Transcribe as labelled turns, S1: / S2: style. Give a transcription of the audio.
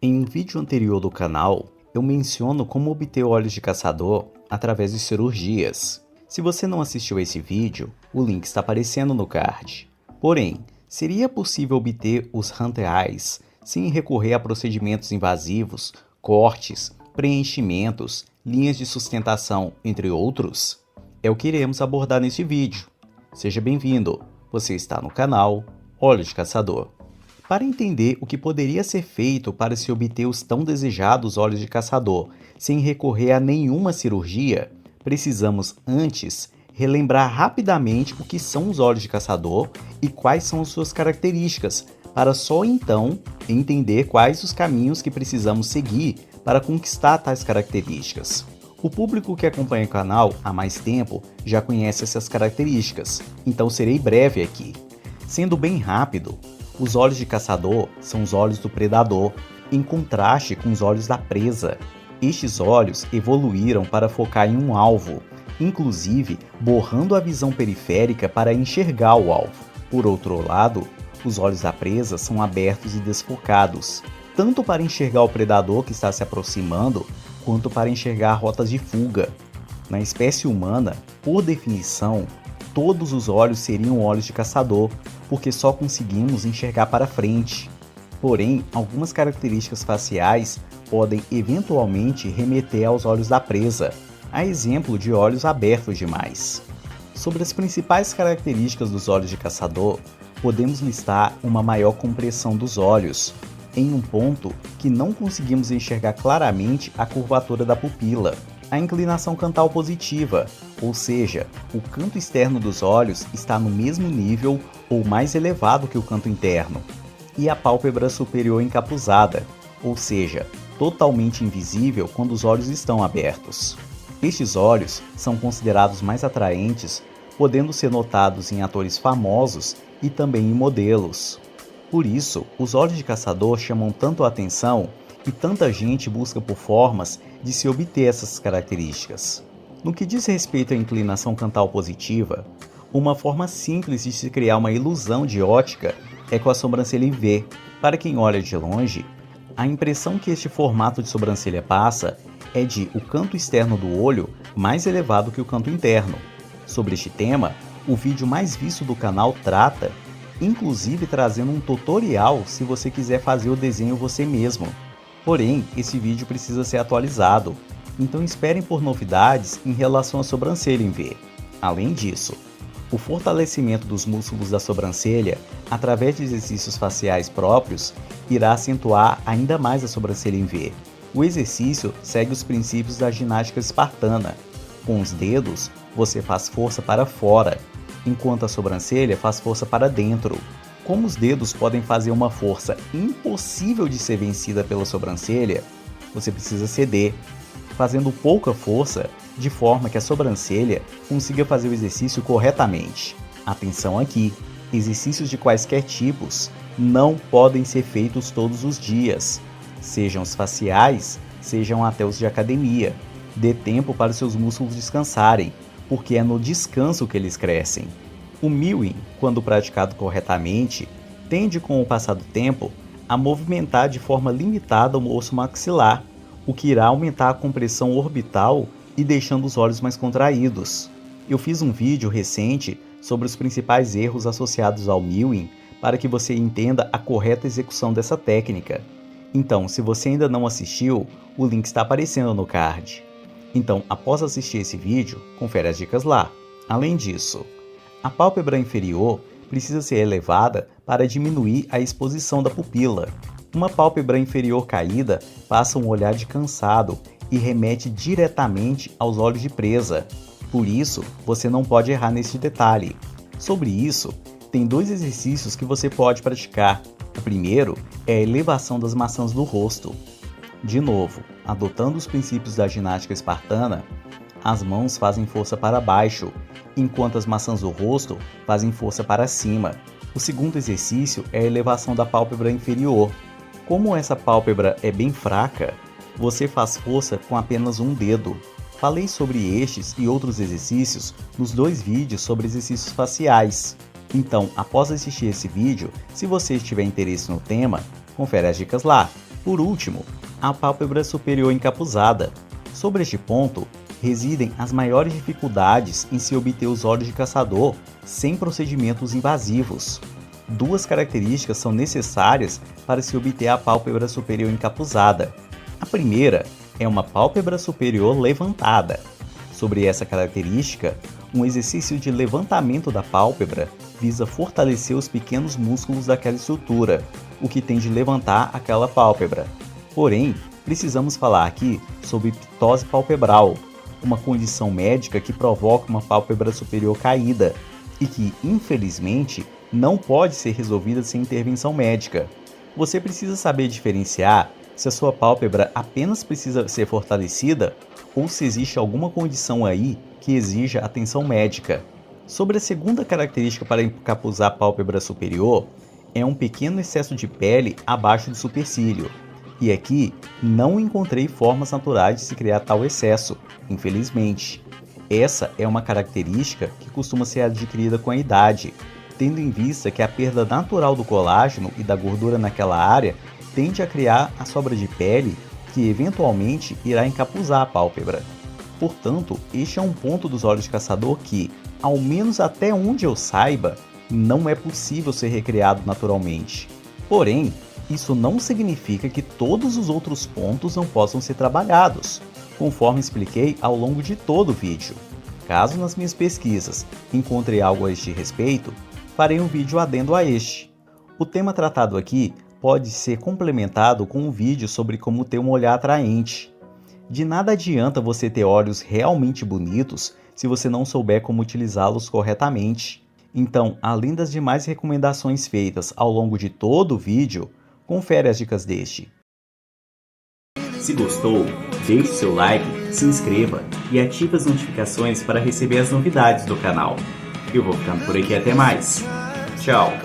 S1: Em um vídeo anterior do canal, eu menciono como obter olhos de caçador através de cirurgias. Se você não assistiu esse vídeo, o link está aparecendo no card. Porém, seria possível obter os Hunter Eyes sem recorrer a procedimentos invasivos, cortes, preenchimentos, linhas de sustentação, entre outros? É o que iremos abordar neste vídeo. Seja bem-vindo, você está no canal Olhos de Caçador. Para entender o que poderia ser feito para se obter os tão desejados olhos de caçador sem recorrer a nenhuma cirurgia, precisamos antes relembrar rapidamente o que são os olhos de caçador e quais são suas características, para só então entender quais os caminhos que precisamos seguir para conquistar tais características. O público que acompanha o canal há mais tempo já conhece essas características, então serei breve aqui. Sendo bem rápido, os olhos de caçador são os olhos do predador, em contraste com os olhos da presa. Estes olhos evoluíram para focar em um alvo, inclusive borrando a visão periférica para enxergar o alvo. Por outro lado, os olhos da presa são abertos e desfocados, tanto para enxergar o predador que está se aproximando, quanto para enxergar rotas de fuga. Na espécie humana, por definição, todos os olhos seriam olhos de caçador, porque só conseguimos enxergar para frente. Porém, algumas características faciais podem eventualmente remeter aos olhos da presa, a exemplo de olhos abertos demais. Sobre as principais características dos olhos de caçador, podemos listar uma maior compressão dos olhos, em um ponto que não conseguimos enxergar claramente a curvatura da pupila, a inclinação cantal positiva, ou seja, o canto externo dos olhos está no mesmo nível ou mais elevado que o canto interno, e a pálpebra superior encapuzada, ou seja, totalmente invisível quando os olhos estão abertos. Estes olhos são considerados mais atraentes, podendo ser notados em atores famosos e também em modelos. Por isso, os olhos de caçador chamam tanto a atenção e tanta gente busca por formas de se obter essas características. No que diz respeito à inclinação cantal positiva, uma forma simples de se criar uma ilusão de ótica é com a sobrancelha em V. Para quem olha de longe, a impressão que este formato de sobrancelha passa é de o canto externo do olho mais elevado que o canto interno. Sobre este tema, o vídeo mais visto do canal trata, inclusive trazendo um tutorial se você quiser fazer o desenho você mesmo. Porém, esse vídeo precisa ser atualizado, então esperem por novidades em relação à sobrancelha em V. Além disso, o fortalecimento dos músculos da sobrancelha, através de exercícios faciais próprios, irá acentuar ainda mais a sobrancelha em V. O exercício segue os princípios da ginástica espartana. Com os dedos, você faz força para fora, enquanto a sobrancelha faz força para dentro. Como os dedos podem fazer uma força impossível de ser vencida pela sobrancelha, você precisa ceder, fazendo pouca força, de forma que a sobrancelha consiga fazer o exercício corretamente. Atenção aqui, exercícios de quaisquer tipos não podem ser feitos todos os dias, sejam os faciais, sejam até os de academia. Dê tempo para os seus músculos descansarem, porque é no descanso que eles crescem. O mewing, quando praticado corretamente, tende com o passar do tempo a movimentar de forma limitada o osso maxilar, o que irá aumentar a compressão orbital e deixando os olhos mais contraídos. Eu fiz um vídeo recente sobre os principais erros associados ao mewing para que você entenda a correta execução dessa técnica. Então, se você ainda não assistiu, o link está aparecendo no card. Então, após assistir esse vídeo, confere as dicas lá. Além disso, a pálpebra inferior precisa ser elevada para diminuir a exposição da pupila. Uma pálpebra inferior caída passa um olhar de cansado e remete diretamente aos olhos de presa. Por isso, você não pode errar neste detalhe. Sobre isso, tem dois exercícios que você pode praticar. O primeiro é a elevação das maçãs do rosto. De novo, adotando os princípios da ginástica espartana, as mãos fazem força para baixo, enquanto as maçãs do rosto fazem força para cima. O segundo exercício é a elevação da pálpebra inferior. Como essa pálpebra é bem fraca, você faz força com apenas um dedo. Falei sobre estes e outros exercícios nos dois vídeos sobre exercícios faciais. Então, após assistir esse vídeo, se você tiver interesse no tema, confere as dicas lá. Por último, a pálpebra superior encapuzada. Sobre este ponto, residem as maiores dificuldades em se obter os olhos de caçador sem procedimentos invasivos. Duas características são necessárias para se obter a pálpebra superior encapuzada. A primeira é uma pálpebra superior levantada. Sobre essa característica, um exercício de levantamento da pálpebra visa fortalecer os pequenos músculos daquela estrutura, o que tem de levantar aquela pálpebra. Porém, precisamos falar aqui sobre ptose palpebral, uma condição médica que provoca uma pálpebra superior caída e que, infelizmente, não pode ser resolvida sem intervenção médica. Você precisa saber diferenciar se a sua pálpebra apenas precisa ser fortalecida ou se existe alguma condição aí que exija atenção médica. Sobre a segunda característica para encapuzar a pálpebra superior, é um pequeno excesso de pele abaixo do supercílio. E aqui não encontrei formas naturais de se criar tal excesso, infelizmente. Essa é uma característica que costuma ser adquirida com a idade, tendo em vista que a perda natural do colágeno e da gordura naquela área tende a criar a sobra de pele que eventualmente irá encapuzar a pálpebra. Portanto, este é um ponto dos olhos de caçador que, ao menos até onde eu saiba, não é possível ser recriado naturalmente. Porém, isso não significa que todos os outros pontos não possam ser trabalhados, conforme expliquei ao longo de todo o vídeo. Caso nas minhas pesquisas encontre algo a este respeito, farei um vídeo adendo a este. O tema tratado aqui pode ser complementado com um vídeo sobre como ter um olhar atraente. De nada adianta você ter olhos realmente bonitos se você não souber como utilizá-los corretamente. Então, além das demais recomendações feitas ao longo de todo o vídeo, confere as dicas deste. Se gostou, deixe seu like, se inscreva e ative as notificações para receber as novidades do canal. Eu vou ficando por aqui, até mais. Tchau!